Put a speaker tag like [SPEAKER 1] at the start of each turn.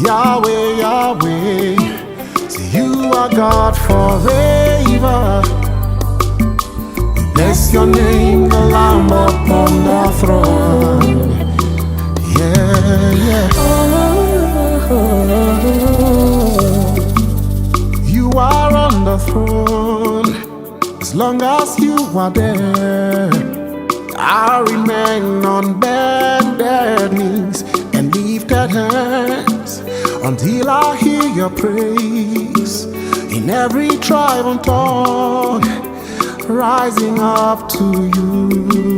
[SPEAKER 1] Yahweh, Yahweh, say you are God forever. We bless your name, the Lamb upon the throne. Yeah, yeah. You are on the throne, as long as you are there. I remain on bended knees and lifted hands until I hear your praise in every tribe and tongue rising up to you.